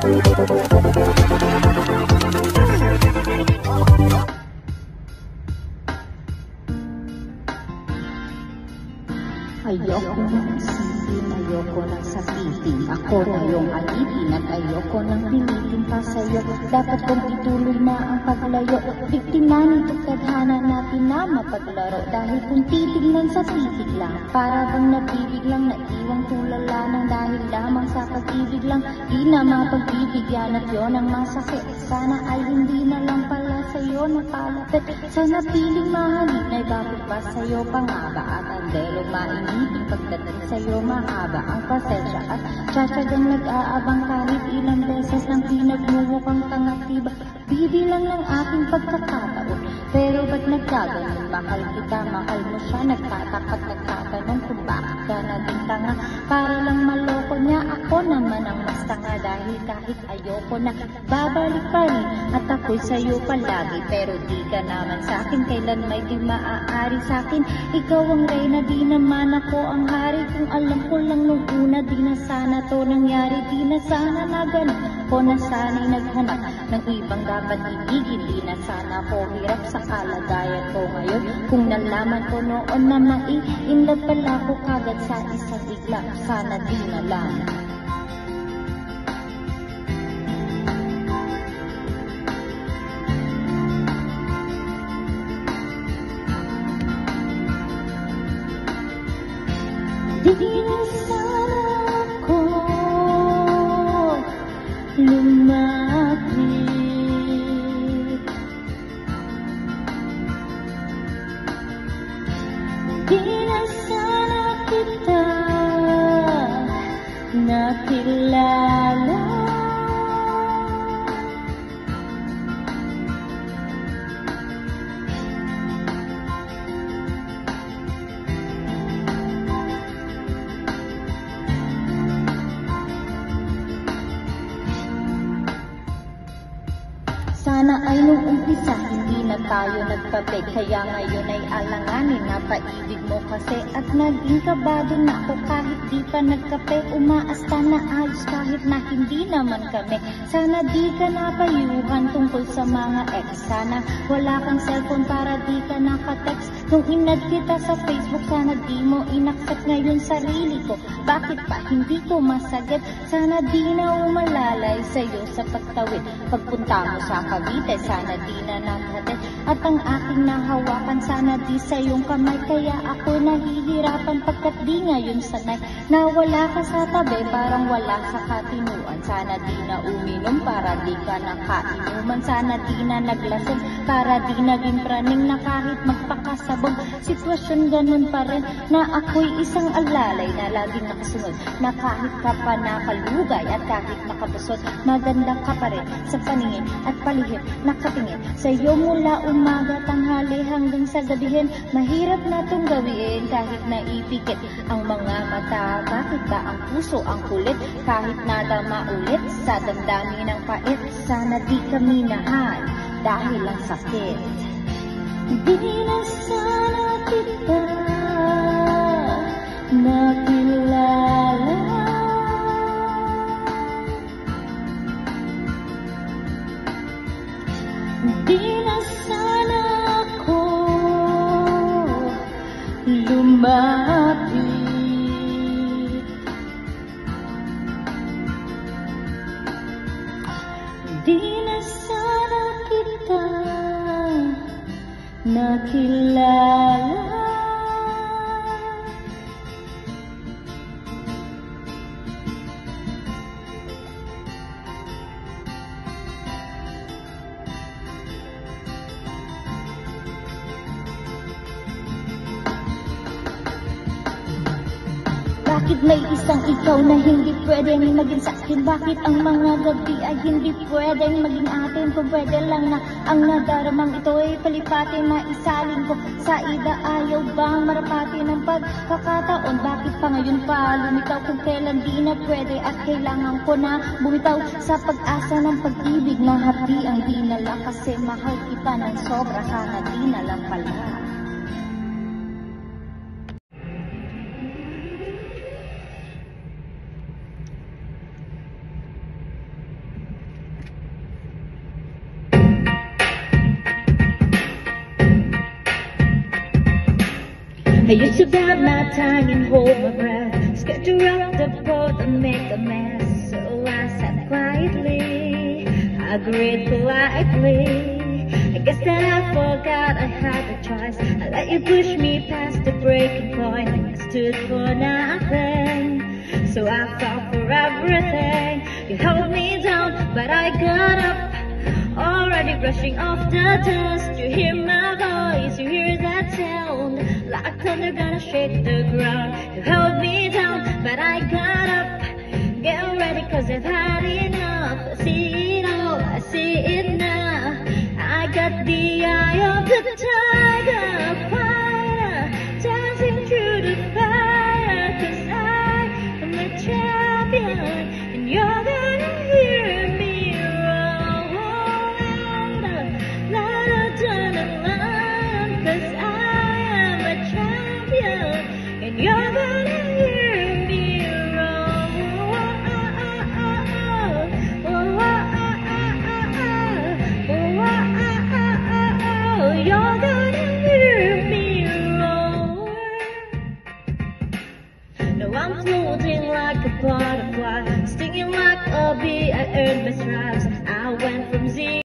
Ayoko nang isipin, ayoko nang sakitin. Ako na iyong alipin at ayoko nang pilitin pa sa'yo. Dapat kong ituloy na ang paglayo. Biktima nito tadhana natin na mapaglaro. Dahil kung titignan sa titig lang, para bang nabibiglang naiwang tulala ng dahil lamang sa pag-ibig lang. Di na mapagbibigyan at yun ang masakit. Sana ay hindi na lang pala sa'yo napalapit. Sana piling mahalin ay bakit ba sa'yo pa nga ba? At ang delong mainipin pagdating sa'yo mahaba ang pasensya. At tsatsagang nag-aabang kahit ilang beses nang pinagmumukhang tanga-tiba. Bibilang ng aking pagkakataon. Pero ba't nagkaganon? Mahal kita, mahal mo siya. Nagtatapat, nagtatanong kung bakit ka naging tanga. Para lang maloko niya, ako naman ang mas tanga. Dahil kahit ayoko na, babalik pa rin. At ako'y sa'yo palagi. Pero di ka naman sa'kin, kailan may di maaari sa'kin. Ikaw ang reyna, di naman ako ang hari. Kung alam ko lang nung una, di na sana to nangyari. Di na sana na ganun, ko na sana'y naghanap ng ibang dapat ibigin. Di na sana ko hirap sa kalagayan ko ngayon. Kung nalaman ko noon na mai-inlove pala ko kagad sa isang bigla. Sana di na lang. Di na sana ako lumapit. Di na sana kita nakilala. Sana ay nung umpisa hindi na tayo nagpabeg. Kaya ngayon ay alanganin na paibig mo kasi. At naging kabado na ako kahit di pa nagkape. Umaasta na ayos kahit na hindi naman kami. Sana di ka napayuhan tungkol sa mga ex. Sana wala kang cellphone para di ka nakatext. Nung inad kita sa Facebook, sana di mo inaccept ngayon sarili ko. Bakit pa hindi ko masagot? Sana di na umalalay sa'yo sa pagtawid. Pagpunta mo sa Cavite, sana di na naghatid. At ang aking nahawakan, sana di sa iyong kamay. Kaya ako nahihirapan pagkat di ngayon sanay. Nawala ka sa tabi, parang wala sa katinuan. Sana di na uminom para di ka nakainuman. Sana di na naglasing para di naging praning. Na kahit magpakasabog, sitwasyon ganun pa rin. Na ako'y isang alalay na laging nakasunod. Na kahit ka pa nakalugay at kahit nakabusod, maganda ka pa rin sa paningin at palihim. Nakatingin sa'yo mula umaga, tanghali hanggang sa gabihin. Mahirap na tong gawin kahit naipikit ang mga mata. Bakit ba ang puso ang kulit kahit nadama ulit sa damdamin ng pait? Sana di kami nahal dahil ang sakit. Di na sana kita nakilala. Di na sana ako lumapit. Di na sana kita nakilala. Bakit may isang ikaw na hindi pwedeng maging sa'kin? Bakit ang mga gabi ay hindi pwedeng maging atin? Kung pwede lang na ang nadaramang ito ay palipatin, maisalin ko sa ida. Ayaw bang marapati ng pagkakataon? Bakit pa ngayon pa lumitaw kung kailan di na pwede? At kailangan ko na bumitaw sa pag-asa ng pag-ibig na hati ang dinala. Kasi mahal kita ng sobra, sana di na lang pala. I used to bide my time and hold my breath, scared to rock the boat and make a mess. So I sat quietly, I agreed politely. I guess that I forgot I had a choice. I let you push me past the breaking point. I stood for nothing, so I fell for everything. You held me down, but I got up, already brushing off the dust. You hear my voice, you hear that sound, like thunder gonna shake the ground. You held me down, but I got up. Get ready, cause I've had enough. I see it all, I see it now. I got the eye of the tiger, fighter, dancing through the fire. Cause I am a champion, and you're gonna hear me roar louder, louder than a lion. Cause I am a champion, and you're gonna hear me roar. You're gonna hear me roar. No, I'm floating like a butterfly, stinging like a bee. I earned my stripes. I went from zero.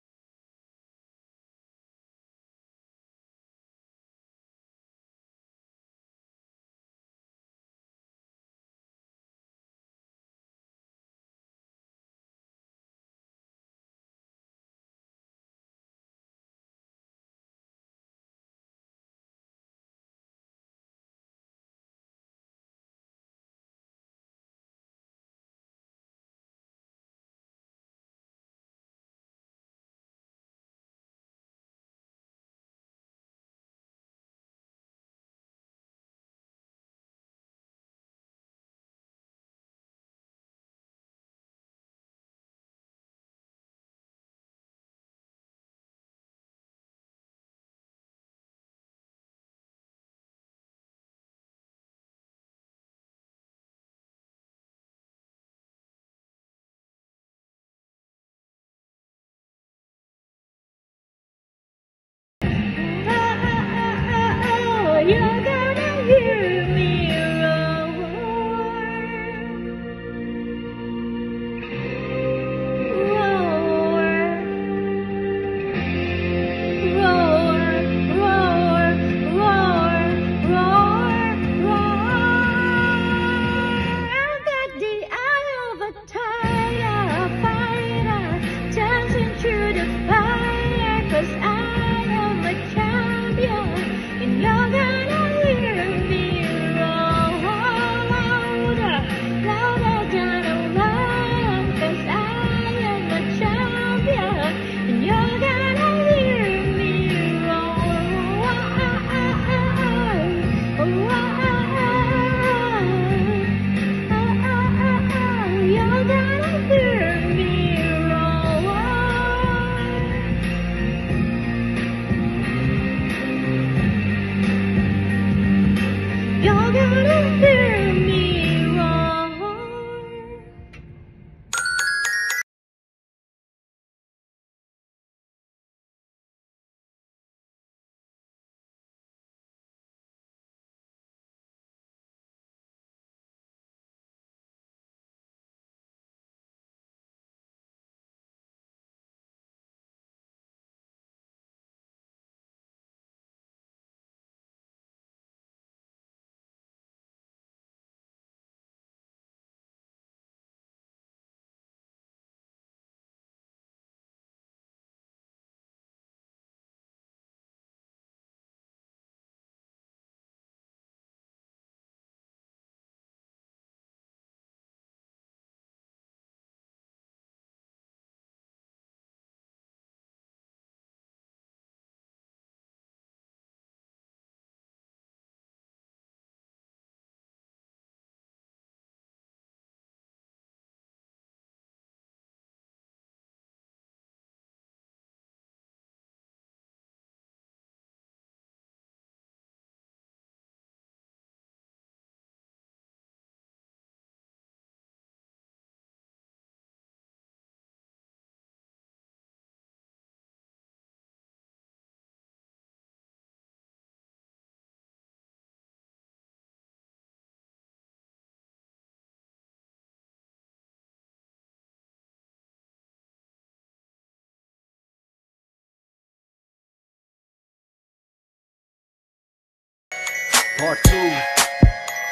Part 2.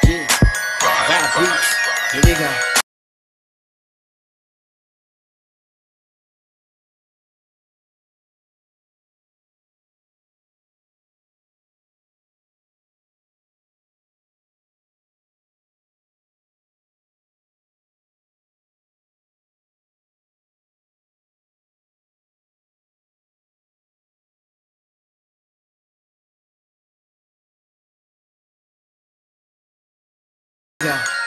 Yeah. Vibe beats. Here we go. Yeah.